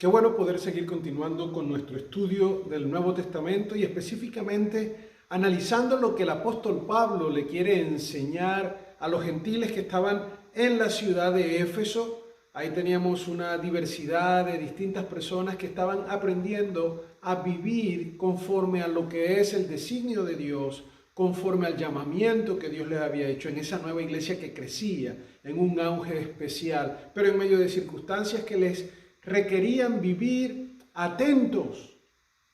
Qué bueno poder seguir continuando con nuestro estudio del Nuevo Testamento y específicamente analizando lo que el apóstol Pablo le quiere enseñar a los gentiles que estaban en la ciudad de Éfeso. Ahí teníamos una diversidad de distintas personas que estaban aprendiendo a vivir conforme a lo que es el designio de Dios, conforme al llamamiento que Dios les había hecho en esa nueva iglesia que crecía en un auge especial, pero en medio de circunstancias que les requerían vivir atentos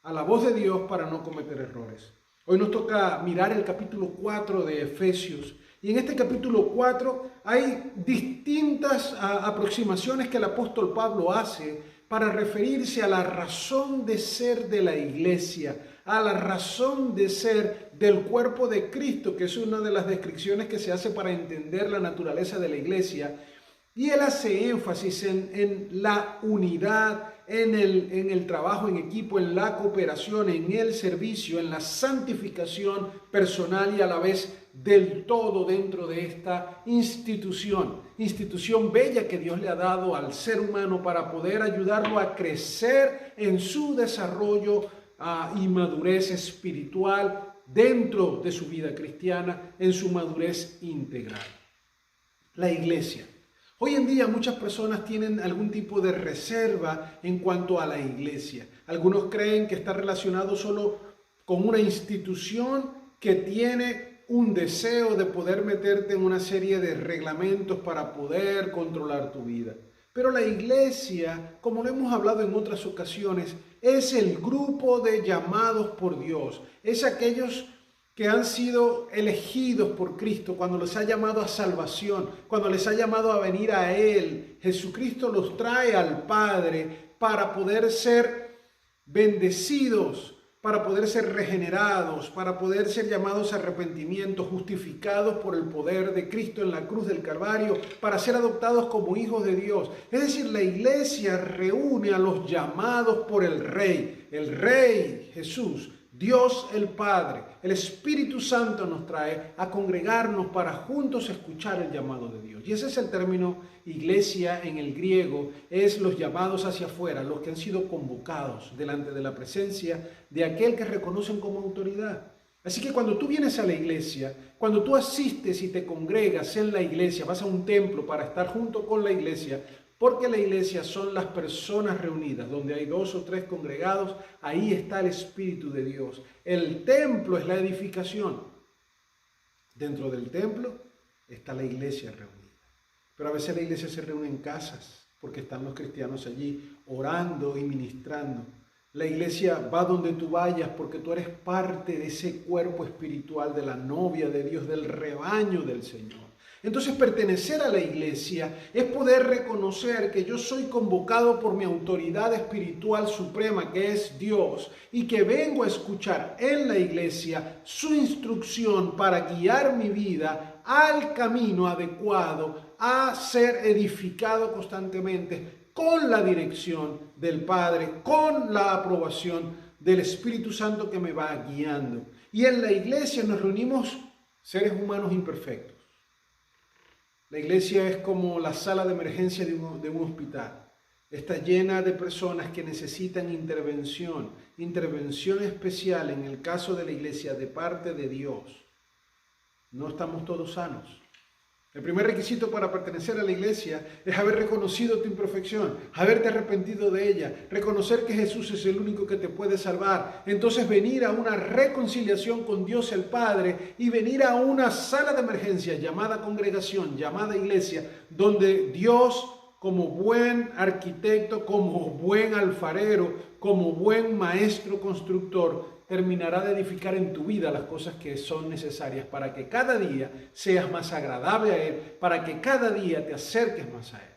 a la voz de Dios para no cometer errores. Hoy nos toca mirar el capítulo 4 de Efesios. Y en este capítulo 4 hay distintas aproximaciones que el apóstol Pablo hace para referirse a la razón de ser de la iglesia, a la razón de ser del cuerpo de Cristo, que es una de las descripciones que se hace para entender la naturaleza de la iglesia. Y él hace énfasis en la unidad, en el trabajo en equipo, en la cooperación, en el servicio, en la santificación personal y a la vez del todo dentro de esta institución bella que Dios le ha dado al ser humano para poder ayudarlo a crecer en su desarrollo y madurez espiritual dentro de su vida cristiana, en su madurez integral. La iglesia. Hoy en día muchas personas tienen algún tipo de reserva en cuanto a la iglesia. Algunos creen que está relacionado solo con una institución que tiene un deseo de poder meterte en una serie de reglamentos para poder controlar tu vida. Pero la iglesia, como lo hemos hablado en otras ocasiones, es el grupo de llamados por Dios. Es aquellos que han sido elegidos por Cristo cuando les ha llamado a salvación, cuando les ha llamado a venir a Él. Jesucristo los trae al Padre para poder ser bendecidos, para poder ser regenerados, para poder ser llamados a arrepentimiento, justificados por el poder de Cristo en la cruz del Calvario, para ser adoptados como hijos de Dios. Es decir, la iglesia reúne a los llamados por el Rey Jesús. Dios el Padre, el Espíritu Santo nos trae a congregarnos para juntos escuchar el llamado de Dios. Y ese es el término iglesia en el griego, es los llamados hacia afuera, los que han sido convocados delante de la presencia de aquel que reconocen como autoridad. Así que cuando tú vienes a la iglesia, cuando tú asistes y te congregas en la iglesia, vas a un templo para estar junto con la iglesia, porque la iglesia son las personas reunidas, donde hay 2 o 3 congregados, ahí está el Espíritu de Dios. El templo es la edificación. Dentro del templo está la iglesia reunida. Pero a veces la iglesia se reúne en casas, porque están los cristianos allí orando y ministrando. La iglesia va donde tú vayas, porque tú eres parte de ese cuerpo espiritual de la novia de Dios, del rebaño del Señor. Entonces, pertenecer a la iglesia es poder reconocer que yo soy convocado por mi autoridad espiritual suprema, que es Dios, y que vengo a escuchar en la iglesia su instrucción para guiar mi vida al camino adecuado, a ser edificado constantemente con la dirección del Padre, con la aprobación del Espíritu Santo que me va guiando. Y en la iglesia nos reunimos seres humanos imperfectos. La iglesia es como la sala de emergencia de un hospital. Está llena de personas que necesitan intervención especial en el caso de la iglesia de parte de Dios. No estamos todos sanos. El primer requisito para pertenecer a la iglesia es haber reconocido tu imperfección, haberte arrepentido de ella, reconocer que Jesús es el único que te puede salvar. Entonces venir a una reconciliación con Dios el Padre y venir a una sala de emergencia llamada congregación, llamada iglesia, donde Dios, como buen arquitecto, como buen alfarero, como buen maestro constructor, terminará de edificar en tu vida las cosas que son necesarias para que cada día seas más agradable a Él, para que cada día te acerques más a Él.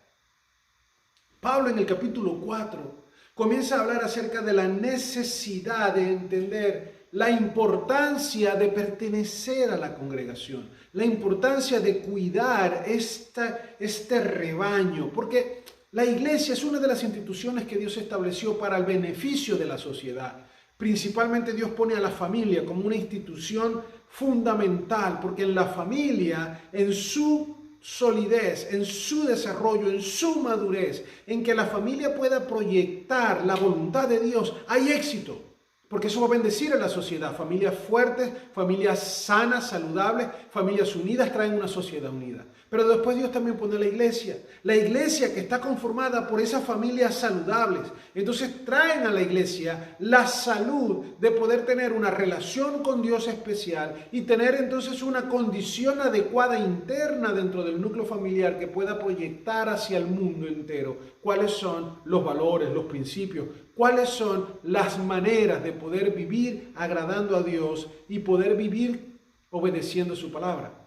Pablo en el capítulo 4 comienza a hablar acerca de la necesidad de entender la importancia de pertenecer a la congregación, la importancia de cuidar este rebaño, porque la iglesia es una de las instituciones que Dios estableció para el beneficio de la sociedad. Principalmente Dios pone a la familia como una institución fundamental, porque en la familia, en su solidez, en su desarrollo, en su madurez, en que la familia pueda proyectar la voluntad de Dios, hay éxito. Porque eso va a bendecir a la sociedad. Familias fuertes, familias sanas, saludables, familias unidas traen una sociedad unida. Pero después Dios también pone la iglesia. La iglesia que está conformada por esas familias saludables. Entonces traen a la iglesia la salud de poder tener una relación con Dios especial y tener entonces una condición adecuada interna dentro del núcleo familiar que pueda proyectar hacia el mundo entero cuáles son los valores, los principios, cuáles son las maneras de poder vivir agradando a Dios y poder vivir obedeciendo su palabra.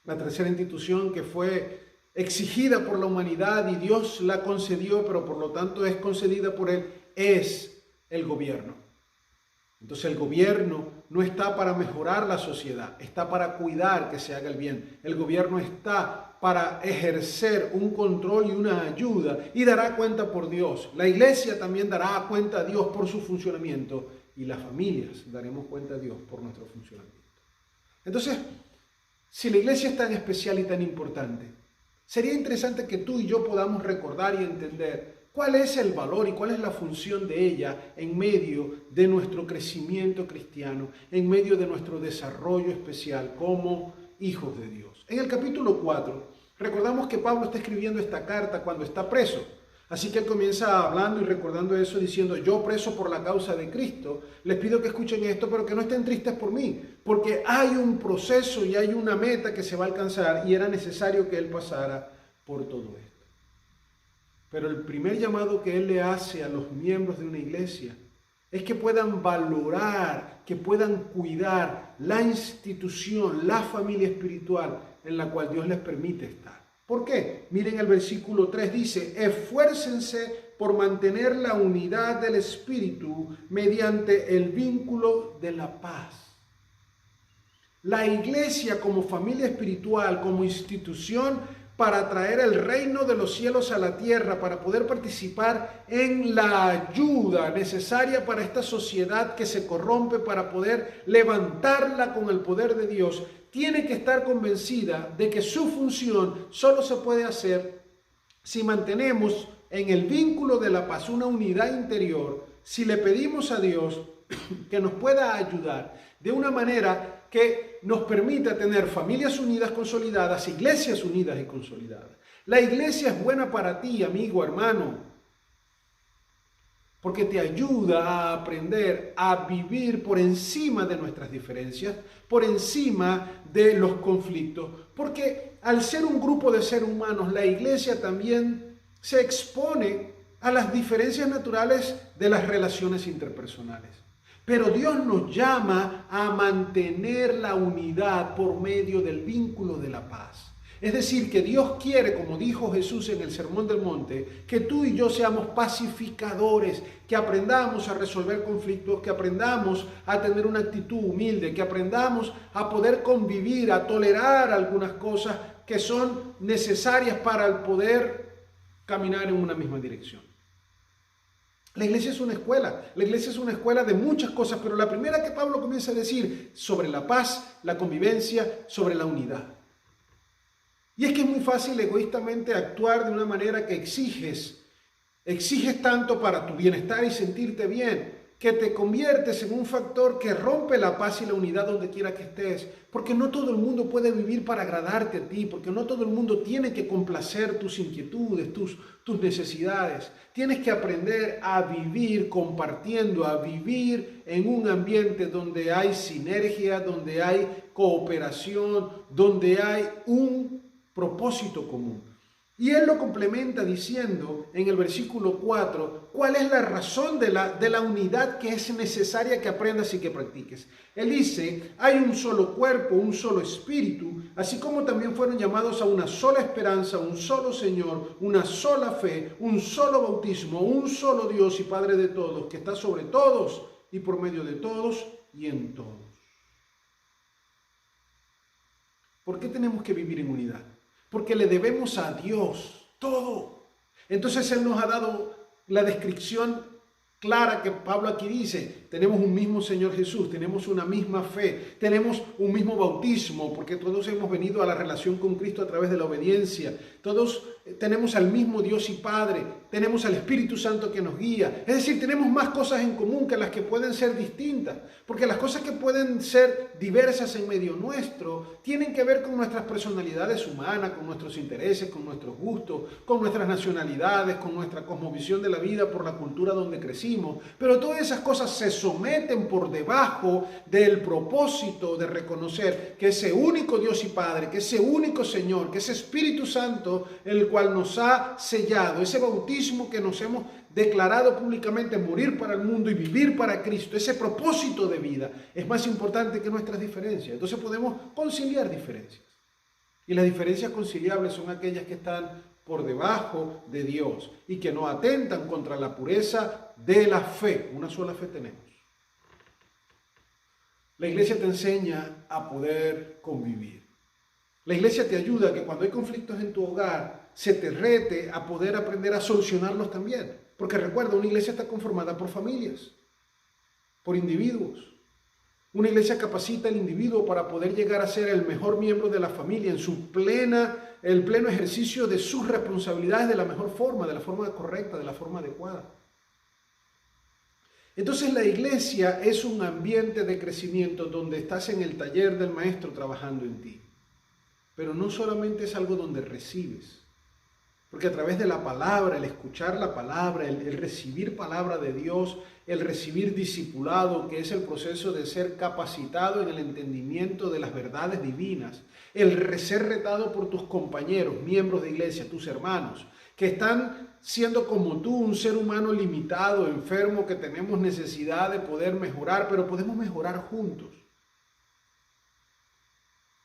La tercera institución que fue exigida por la humanidad y Dios la concedió, pero por lo tanto es concedida por Él, es el gobierno. Entonces el gobierno no está para mejorar la sociedad, está para cuidar que se haga el bien. El gobierno está para ejercer un control y una ayuda y dará cuenta por Dios. La iglesia también dará cuenta a Dios por su funcionamiento y las familias daremos cuenta a Dios por nuestro funcionamiento. Entonces, si la iglesia es tan especial y tan importante, sería interesante que tú y yo podamos recordar y entender cuál es el valor y cuál es la función de ella en medio de nuestro crecimiento cristiano, en medio de nuestro desarrollo especial como hijos de Dios. En el capítulo 4, recordamos que Pablo está escribiendo esta carta cuando está preso. Así que él comienza hablando y recordando eso diciendo, yo preso por la causa de Cristo, les pido que escuchen esto, pero que no estén tristes por mí, porque hay un proceso y hay una meta que se va a alcanzar y era necesario que él pasara por todo esto. Pero el primer llamado que él le hace a los miembros de una iglesia es que puedan valorar, que puedan cuidar la institución, la familia espiritual en la cual Dios les permite estar. ¿Por qué? Miren el versículo 3 dice, esfuércense por mantener la unidad del espíritu mediante el vínculo de la paz. La iglesia como familia espiritual, como institución, para traer el reino de los cielos a la tierra, para poder participar en la ayuda necesaria para esta sociedad que se corrompe, para poder levantarla con el poder de Dios, tiene que estar convencida de que su función solo se puede hacer si mantenemos en el vínculo de la paz una unidad interior, si le pedimos a Dios que nos pueda ayudar de una manera que nos permita tener familias unidas consolidadas, iglesias unidas y consolidadas. La iglesia es buena para ti, amigo, hermano, porque te ayuda a aprender a vivir por encima de nuestras diferencias, por encima de los conflictos, porque al ser un grupo de seres humanos, la iglesia también se expone a las diferencias naturales de las relaciones interpersonales. Pero Dios nos llama a mantener la unidad por medio del vínculo de la paz. Es decir, que Dios quiere, como dijo Jesús en el Sermón del Monte, que tú y yo seamos pacificadores, que aprendamos a resolver conflictos, que aprendamos a tener una actitud humilde, que aprendamos a poder convivir, a tolerar algunas cosas que son necesarias para el poder caminar en una misma dirección. La iglesia es una escuela de muchas cosas, pero la primera que Pablo comienza a decir sobre la paz, la convivencia, sobre la unidad. Y es que es muy fácil egoístamente actuar de una manera que exiges tanto para tu bienestar y sentirte bien, que te conviertes en un factor que rompe la paz y la unidad donde quiera que estés, porque no todo el mundo puede vivir para agradarte a ti, porque no todo el mundo tiene que complacer tus inquietudes, tus necesidades. Tienes que aprender a vivir compartiendo, a vivir en un ambiente donde hay sinergia, donde hay cooperación, donde hay un propósito común. Y él lo complementa diciendo en el versículo 4, ¿cuál es la razón de la unidad que es necesaria que aprendas y que practiques? Él dice, hay un solo cuerpo, un solo espíritu, así como también fueron llamados a una sola esperanza, un solo Señor, una sola fe, un solo bautismo, un solo Dios y Padre de todos, que está sobre todos y por medio de todos y en todos. ¿Por qué tenemos que vivir en unidad? Porque le debemos a Dios todo. Entonces Él nos ha dado la descripción clara que Pablo aquí dice. Tenemos un mismo Señor Jesús, tenemos una misma fe, tenemos un mismo bautismo, porque todos hemos venido a la relación con Cristo a través de la obediencia. Todos tenemos al mismo Dios y Padre, tenemos al Espíritu Santo que nos guía. Es decir, tenemos más cosas en común que las que pueden ser distintas, porque las cosas que pueden ser diversas en medio nuestro tienen que ver con nuestras personalidades humanas, con nuestros intereses, con nuestros gustos, con nuestras nacionalidades, con nuestra cosmovisión de la vida por la cultura donde crecimos. Pero todas esas cosas se someten por debajo del propósito de reconocer que ese único Dios y Padre, que ese único Señor, que ese Espíritu Santo, el cual nos ha sellado, ese bautismo que nos hemos declarado públicamente, morir para el mundo y vivir para Cristo, ese propósito de vida es más importante que nuestras diferencias. Entonces podemos conciliar diferencias. Y las diferencias conciliables son aquellas que están por debajo de Dios y que no atentan contra la pureza de la fe. Una sola fe tenemos. La iglesia te enseña a poder convivir. La iglesia te ayuda a que cuando hay conflictos en tu hogar, se te rete a poder aprender a solucionarlos también. Porque recuerda, una iglesia está conformada por familias, por individuos. Una iglesia capacita al individuo para poder llegar a ser el mejor miembro de la familia en el pleno ejercicio de sus responsabilidades de la mejor forma, de la forma correcta, de la forma adecuada. Entonces la iglesia es un ambiente de crecimiento donde estás en el taller del maestro trabajando en ti. Pero no solamente es algo donde recibes, porque a través de la palabra, el escuchar la palabra, el recibir palabra de Dios, el recibir discipulado, que es el proceso de ser capacitado en el entendimiento de las verdades divinas, el ser retado por tus compañeros, miembros de iglesia, tus hermanos, que están siendo como tú, un ser humano limitado, enfermo, que tenemos necesidad de poder mejorar, pero podemos mejorar juntos.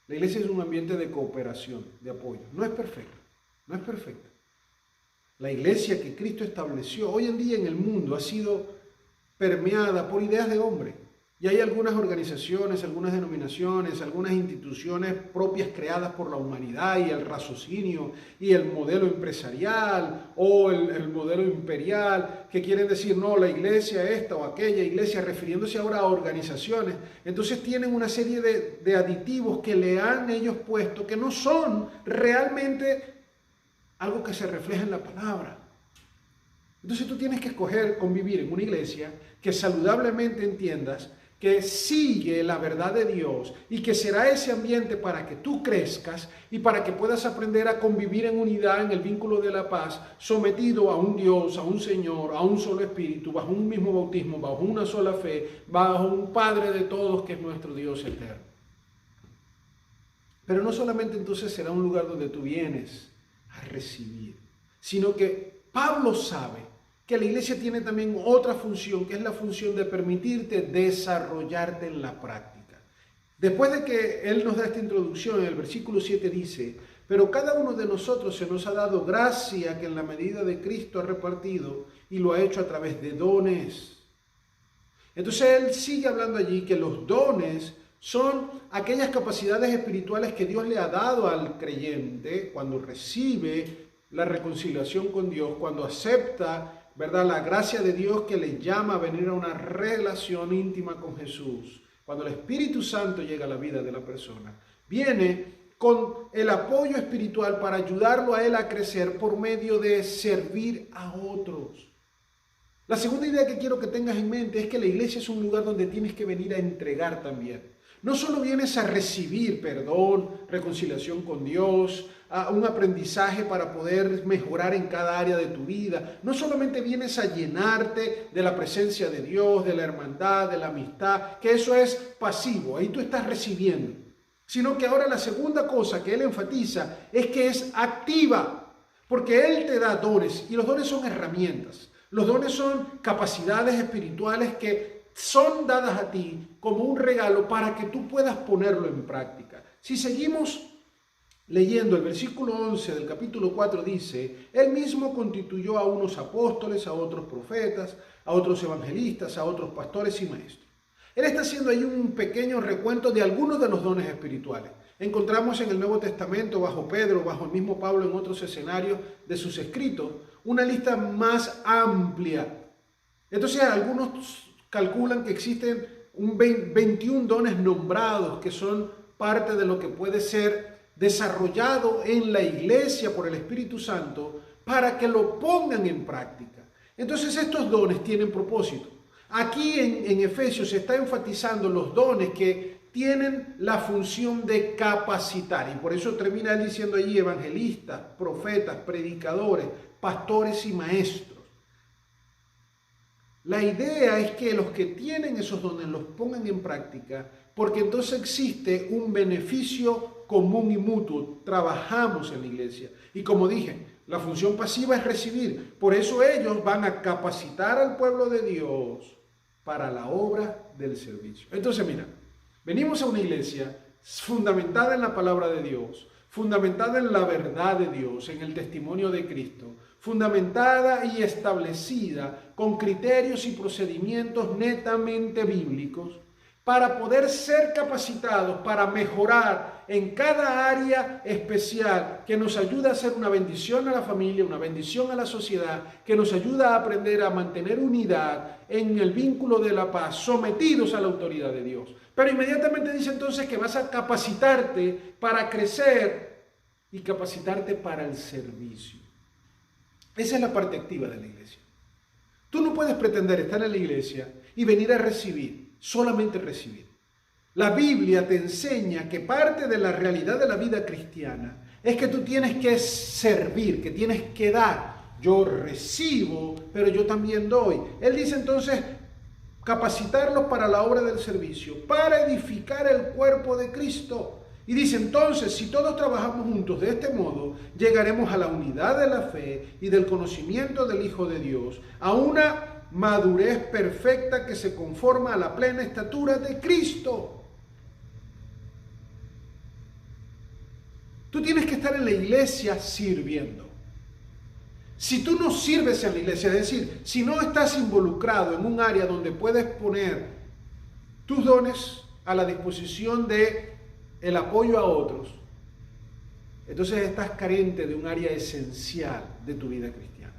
La iglesia es un ambiente de cooperación, de apoyo. No es perfecta, no es perfecta. La iglesia que Cristo estableció hoy en día en el mundo ha sido permeada por ideas de hombre. Y hay algunas organizaciones, algunas denominaciones, algunas instituciones propias creadas por la humanidad y el raciocinio y el modelo empresarial o el modelo imperial que quieren decir, no, la iglesia esta o aquella iglesia, refiriéndose ahora a organizaciones. Entonces tienen una serie de aditivos que le han ellos puesto que no son realmente algo que se refleja en la palabra. Entonces tú tienes que escoger convivir en una iglesia que saludablemente entiendas que sigue la verdad de Dios y que será ese ambiente para que tú crezcas y para que puedas aprender a convivir en unidad en el vínculo de la paz, sometido a un Dios, a un Señor, a un solo Espíritu, bajo un mismo bautismo, bajo una sola fe, bajo un Padre de todos que es nuestro Dios eterno. Pero no solamente entonces será un lugar donde tú vienes a recibir, sino que Pablo sabe que la iglesia tiene también otra función, que es la función de permitirte desarrollarte en la práctica. Después de que él nos da esta introducción, en el versículo 7 dice, pero cada uno de nosotros se nos ha dado gracia que en la medida de Cristo ha repartido y lo ha hecho a través de dones. Entonces él sigue hablando allí que los dones son aquellas capacidades espirituales que Dios le ha dado al creyente cuando recibe la reconciliación con Dios, cuando acepta, ¿verdad?, la gracia de Dios que le llama a venir a una relación íntima con Jesús. Cuando el Espíritu Santo llega a la vida de la persona, viene con el apoyo espiritual para ayudarlo a él a crecer por medio de servir a otros. La segunda idea que quiero que tengas en mente es que la iglesia es un lugar donde tienes que venir a entregar también. No solo vienes a recibir perdón, reconciliación con Dios, un aprendizaje para poder mejorar en cada área de tu vida. No solamente vienes a llenarte de la presencia de Dios, de la hermandad, de la amistad, que eso es pasivo, ahí tú estás recibiendo. Sino que ahora la segunda cosa que él enfatiza es que es activa, porque él te da dones y los dones son herramientas. Los dones son capacidades espirituales que son dadas a ti como un regalo para que tú puedas ponerlo en práctica. Si seguimos leyendo el versículo 11 del capítulo 4 dice, él mismo constituyó a unos apóstoles, a otros profetas, a otros evangelistas, a otros pastores y maestros. Él está haciendo ahí un pequeño recuento de algunos de los dones espirituales. Encontramos en el Nuevo Testamento, bajo Pedro, bajo el mismo Pablo en otros escenarios de sus escritos, una lista más amplia Entonces algunos calculan que existen 21 dones nombrados que son parte de lo que puede ser desarrollado en la iglesia por el Espíritu Santo para que lo pongan en práctica. Entonces estos dones tienen propósito. Aquí en Efesios se está enfatizando los dones que tienen la función de capacitar, y por eso termina él diciendo allí evangelistas, profetas, predicadores, pastores y maestros. La idea es que los que tienen esos dones los pongan en práctica, porque entonces existe un beneficio común y mutuo. Trabajamos en la iglesia. Y como dije, la función pasiva es recibir. Por eso ellos van a capacitar al pueblo de Dios para la obra del servicio. Entonces, mira, venimos a una iglesia fundamentada en la palabra de Dios, fundamentada en la verdad de Dios, en el testimonio de Cristo, fundamentada y establecida con criterios y procedimientos netamente bíblicos, para poder ser capacitados para mejorar en cada área especial que nos ayuda a ser una bendición a la familia, una bendición a la sociedad, que nos ayuda a aprender a mantener unidad en el vínculo de la paz, sometidos a la autoridad de Dios. Pero inmediatamente dice entonces que vas a capacitarte para crecer y capacitarte para el servicio. Esa es la parte activa de la iglesia. Tú no puedes pretender estar en la iglesia y venir a recibir, solamente recibir. La Biblia te enseña que parte de la realidad de la vida cristiana es que tú tienes que servir, que tienes que dar. Yo recibo, pero yo también doy. Él dice entonces, capacitarlos para la obra del servicio, para edificar el cuerpo de Cristo. Y dice entonces, si todos trabajamos juntos de este modo, llegaremos a la unidad de la fe y del conocimiento del Hijo de Dios, a una madurez perfecta que se conforma a la plena estatura de Cristo. Tú tienes que estar en la iglesia sirviendo. Si tú no sirves en la iglesia, es decir, si no estás involucrado en un área donde puedes poner tus dones a la disposición de el apoyo a otros, entonces estás carente de un área esencial de tu vida cristiana.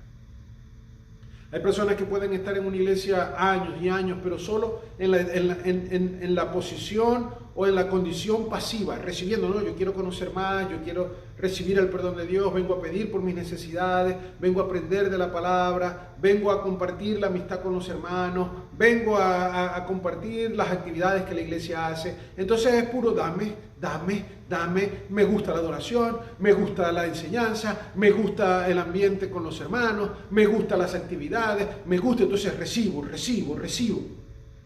Hay personas que pueden estar en una iglesia años y años, pero solo en la posición o en la condición pasiva, recibiendo, no, yo quiero conocer más, yo quiero recibir el perdón de Dios, vengo a pedir por mis necesidades, vengo a aprender de la palabra, vengo a compartir la amistad con los hermanos, vengo a compartir las actividades que la iglesia hace. Entonces es puro dame, me gusta la adoración, me gusta la enseñanza, me gusta el ambiente con los hermanos, me gustan las actividades, me gusta, entonces recibo.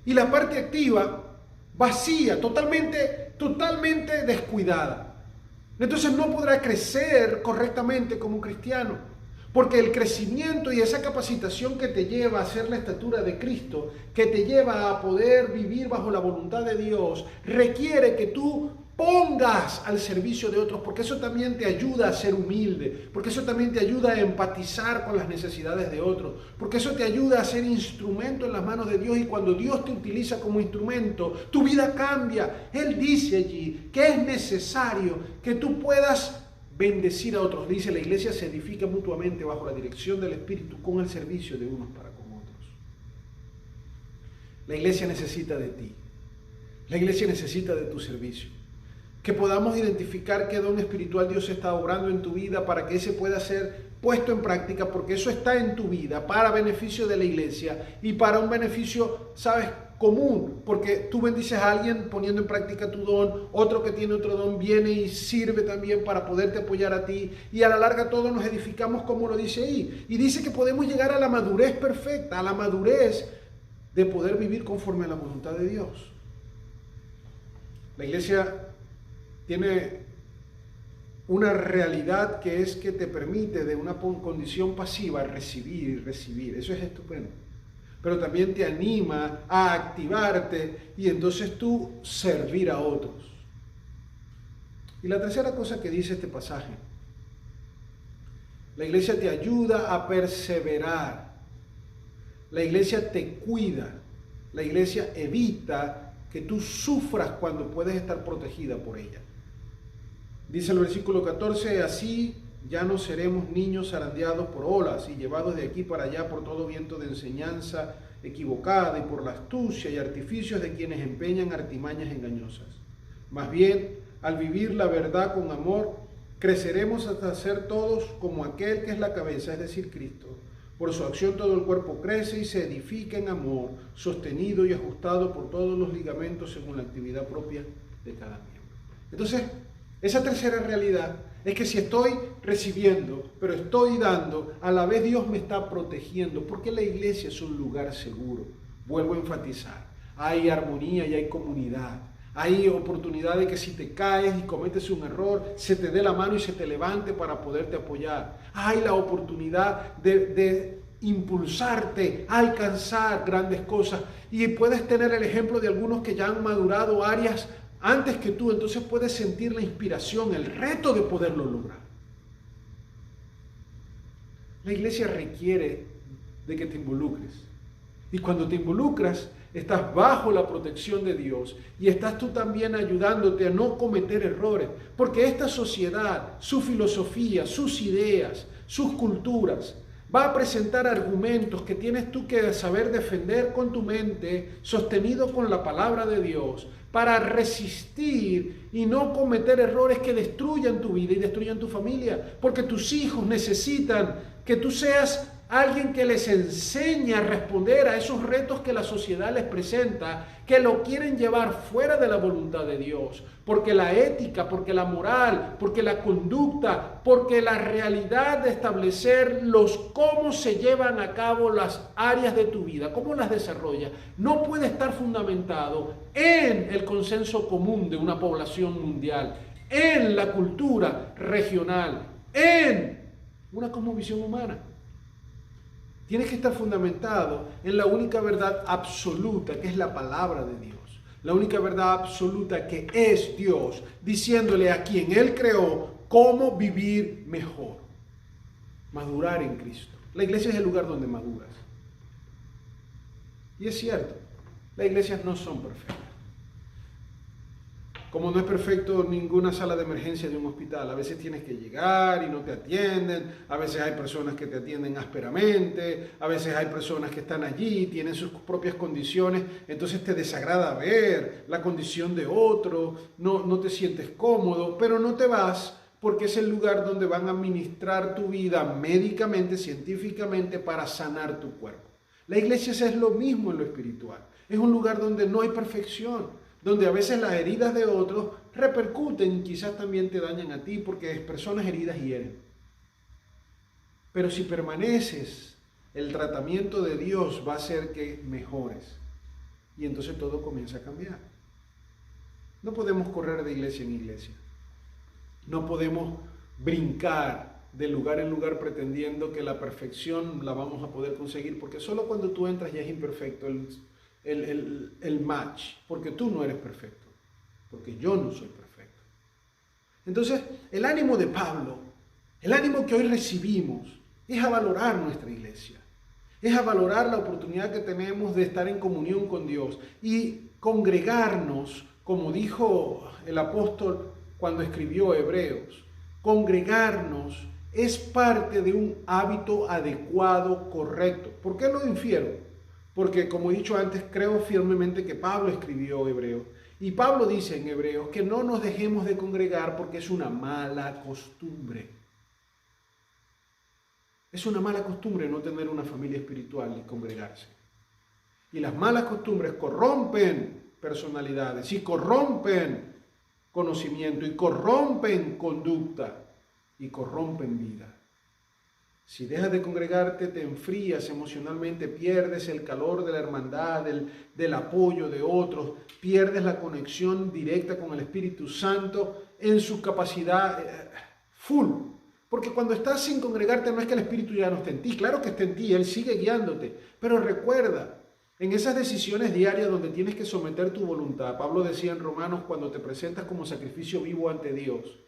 Y la parte activa, vacía, totalmente descuidada. Entonces no podrá crecer correctamente como cristiano, porque el crecimiento y esa capacitación que te lleva a ser la estatura de Cristo, que te lleva a poder vivir bajo la voluntad de Dios, requiere que tú pongas al servicio de otros, porque eso también te ayuda a ser humilde, porque eso también te ayuda a empatizar con las necesidades de otros, porque eso te ayuda a ser instrumento en las manos de Dios, y cuando Dios te utiliza como instrumento, tu vida cambia. Él dice allí que es necesario que tú puedas bendecir a otros. Dice, la iglesia se edifica mutuamente bajo la dirección del Espíritu con el servicio de unos para con otros. La iglesia necesita de ti. La iglesia necesita de tu servicio. Que podamos identificar qué don espiritual Dios está obrando en tu vida para que ese pueda ser puesto en práctica, porque eso está en tu vida para beneficio de la iglesia y para un beneficio, ¿sabes?, común, porque tú bendices a alguien poniendo en práctica tu don, otro que tiene otro don viene y sirve también para poderte apoyar a ti, y a la larga todos nos edificamos como lo dice ahí. Y dice que podemos llegar a la madurez perfecta, a la madurez de poder vivir conforme a la voluntad de Dios. La iglesia tiene una realidad que es que te permite de una condición pasiva recibir. Eso es estupendo. Pero también te anima a activarte y entonces tú servir a otros. Y la tercera cosa que dice este pasaje: la iglesia te ayuda a perseverar. La iglesia te cuida. La iglesia evita que tú sufras cuando puedes estar protegida por ella. Dice el versículo 14, así ya no seremos niños zarandeados por olas y llevados de aquí para allá por todo viento de enseñanza equivocada y por la astucia y artificios de quienes empeñan artimañas engañosas. Más bien, al vivir la verdad con amor, creceremos hasta ser todos como aquel que es la cabeza, es decir, Cristo. Por su acción todo el cuerpo crece y se edifica en amor, sostenido y ajustado por todos los ligamentos según la actividad propia de cada miembro. Entonces, esa tercera realidad es que si estoy recibiendo, pero estoy dando, a la vez Dios me está protegiendo, porque la iglesia es un lugar seguro. Vuelvo a enfatizar, hay armonía y hay comunidad. Hay oportunidad de que si te caes y cometes un error, se te dé la mano y se te levante para poderte apoyar. Hay la oportunidad de impulsarte a alcanzar grandes cosas. Y puedes tener el ejemplo de algunos que ya han madurado áreas antes que tú, entonces puedes sentir la inspiración, el reto de poderlo lograr. La iglesia requiere de que te involucres. Y cuando te involucras, estás bajo la protección de Dios y estás tú también ayudándote a no cometer errores, porque esta sociedad, su filosofía, sus ideas, sus culturas, va a presentar argumentos que tienes tú que saber defender con tu mente, sostenido con la palabra de Dios, para resistir y no cometer errores que destruyan tu vida y destruyan tu familia, porque tus hijos necesitan que tú seas alguien que les enseñe a responder a esos retos que la sociedad les presenta, que lo quieren llevar fuera de la voluntad de Dios, porque la ética, porque la moral, porque la conducta, porque la realidad de establecer cómo se llevan a cabo las áreas de tu vida, cómo las desarrollas, no puede estar fundamentado en el consenso común de una población mundial, en la cultura regional, en una cosmovisión humana. Tienes que estar fundamentado en la única verdad absoluta, que es la palabra de Dios. La única verdad absoluta que es Dios, diciéndole a quien Él creó cómo vivir mejor. Madurar en Cristo. La iglesia es el lugar donde maduras. Y es cierto, las iglesias no son perfectas. Como no es perfecto ninguna sala de emergencia de un hospital, a veces tienes que llegar y no te atienden, a veces hay personas que te atienden ásperamente, a veces hay personas que están allí, tienen sus propias condiciones, entonces te desagrada ver la condición de otro, no te sientes cómodo, pero no te vas porque es el lugar donde van a administrar tu vida médicamente, científicamente, para sanar tu cuerpo. La iglesia es lo mismo en lo espiritual, es un lugar donde no hay perfección, donde a veces las heridas de otros repercuten y quizás también te dañan a ti, porque personas heridas hieren. Pero si permaneces, el tratamiento de Dios va a hacer que mejores. Y entonces todo comienza a cambiar. No podemos correr de iglesia en iglesia. No podemos brincar de lugar en lugar pretendiendo que la perfección la vamos a poder conseguir, porque solo cuando tú entras ya es imperfecto el match, porque tú no eres perfecto, porque yo no soy perfecto. Entonces, el ánimo de Pablo, el ánimo que hoy recibimos, es a valorar nuestra iglesia, es a valorar la oportunidad que tenemos de estar en comunión con Dios y congregarnos, como dijo el apóstol cuando escribió Hebreos. Congregarnos es parte de un hábito adecuado, correcto. ¿Por qué lo infiero? Porque, como he dicho antes, creo firmemente que Pablo escribió Hebreos. Y Pablo dice en Hebreos que no nos dejemos de congregar porque es una mala costumbre. Es una mala costumbre no tener una familia espiritual y congregarse. Y las malas costumbres corrompen personalidades y corrompen conocimiento y corrompen conducta y corrompen vida. Si dejas de congregarte, te enfrías emocionalmente, pierdes el calor de la hermandad, del apoyo de otros, pierdes la conexión directa con el Espíritu Santo en su capacidad full. Porque cuando estás sin congregarte no es que el Espíritu ya no esté en ti, claro que está en ti, Él sigue guiándote, pero recuerda, en esas decisiones diarias donde tienes que someter tu voluntad, Pablo decía en Romanos, cuando te presentas como sacrificio vivo ante Dios,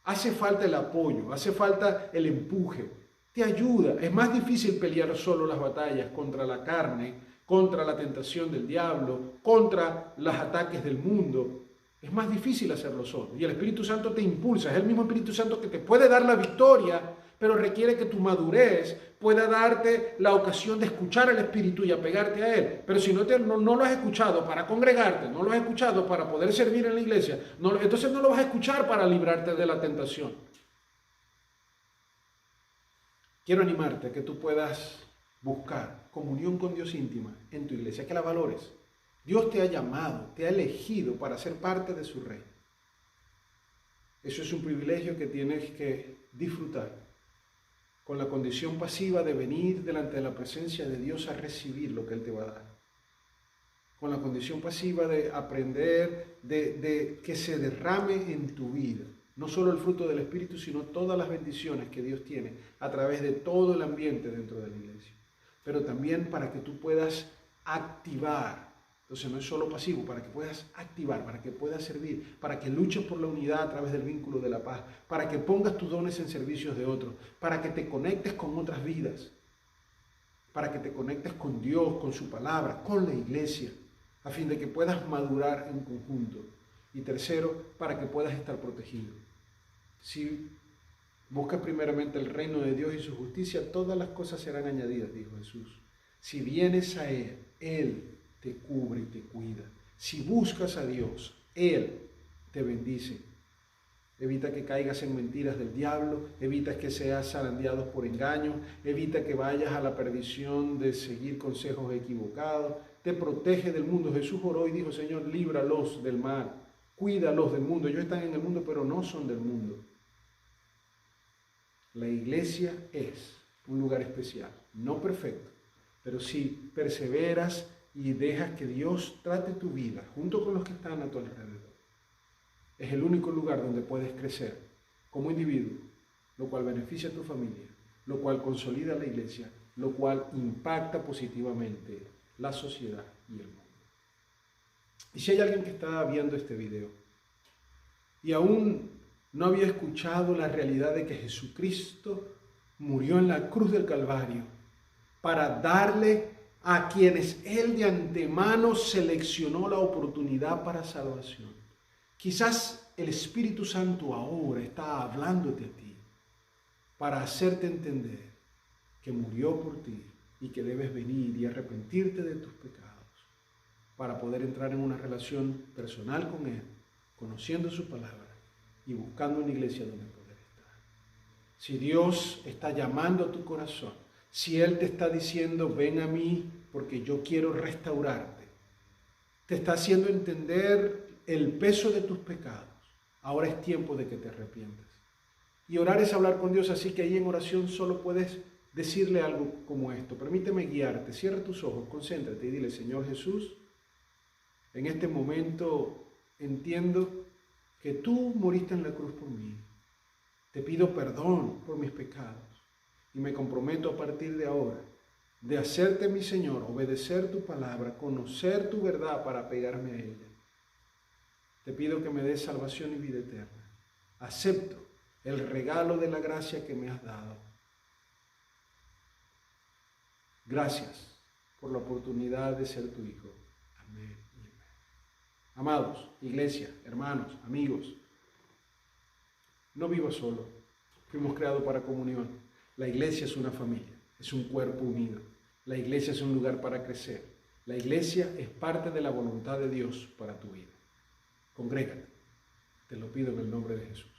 hace falta el apoyo, hace falta el empuje, te ayuda. Es más difícil pelear solo las batallas contra la carne, contra la tentación del diablo, contra los ataques del mundo. Es más difícil hacerlo solo. Y el Espíritu Santo te impulsa, es el mismo Espíritu Santo que te puede dar la victoria, pero requiere que tu madurez pueda darte la ocasión de escuchar al Espíritu y apegarte a Él. Pero si no lo has escuchado para congregarte, no lo has escuchado para poder servir en la iglesia, entonces no lo vas a escuchar para librarte de la tentación. Quiero animarte a que tú puedas buscar comunión con Dios íntima en tu iglesia, que la valores. Dios te ha llamado, te ha elegido para ser parte de su reino. Eso es un privilegio que tienes que disfrutar, con la condición pasiva de venir delante de la presencia de Dios a recibir lo que Él te va a dar. Con la condición pasiva de aprender, de que se derrame en tu vida, no solo el fruto del Espíritu, sino todas las bendiciones que Dios tiene a través de todo el ambiente dentro de la iglesia. Pero también para que tú puedas activar. Entonces no es solo pasivo, para que puedas activar, para que puedas servir, para que luches por la unidad a través del vínculo de la paz, para que pongas tus dones en servicios de otros, para que te conectes con otras vidas, para que te conectes con Dios, con su palabra, con la iglesia, a fin de que puedas madurar en conjunto. Y tercero, para que puedas estar protegido. Si buscas primeramente el reino de Dios y su justicia, todas las cosas serán añadidas, dijo Jesús. Si vienes a Él, Él te cubre y te cuida. Si buscas a Dios, Él te bendice. Evita que caigas en mentiras del diablo, evita que seas zarandeado por engaños, evita que vayas a la perdición de seguir consejos equivocados, te protege del mundo. Jesús oró y dijo, Señor, líbralos del mal, cuídalos del mundo. Ellos están en el mundo, pero no son del mundo. La iglesia es un lugar especial, no perfecto, pero si perseveras y dejas que Dios trate tu vida junto con los que están a tu alrededor, es el único lugar donde puedes crecer como individuo, lo cual beneficia a tu familia, lo cual consolida la iglesia, lo cual impacta positivamente la sociedad y el mundo. Y si hay alguien que está viendo este video y aún no había escuchado la realidad de que Jesucristo murió en la cruz del Calvario para darle a quienes Él de antemano seleccionó la oportunidad para salvación. Quizás el Espíritu Santo ahora está hablándote a ti para hacerte entender que murió por ti y que debes venir y arrepentirte de tus pecados para poder entrar en una relación personal con Él, conociendo su palabra y buscando una iglesia donde poder estar. Si Dios está llamando a tu corazón, si Él te está diciendo, ven a mí porque yo quiero restaurarte, te está haciendo entender el peso de tus pecados, ahora es tiempo de que te arrepientas. Y orar es hablar con Dios, así que ahí en oración solo puedes decirle algo como esto. Permíteme guiarte, cierra tus ojos, concéntrate y dile, Señor Jesús, en este momento entiendo que tú moriste en la cruz por mí. Te pido perdón por mis pecados y me comprometo a partir de ahora de hacerte mi Señor, obedecer tu palabra, conocer tu verdad para apegarme a ella. Te pido que me des salvación y vida eterna. Acepto el regalo de la gracia que me has dado. Gracias por la oportunidad de ser tu Hijo. Amén. Amados, iglesia, hermanos, amigos, no vivas solo. Fuimos creados para comunión. La iglesia es una familia, es un cuerpo unido. La iglesia es un lugar para crecer. La iglesia es parte de la voluntad de Dios para tu vida. Congrégate. Te lo pido en el nombre de Jesús.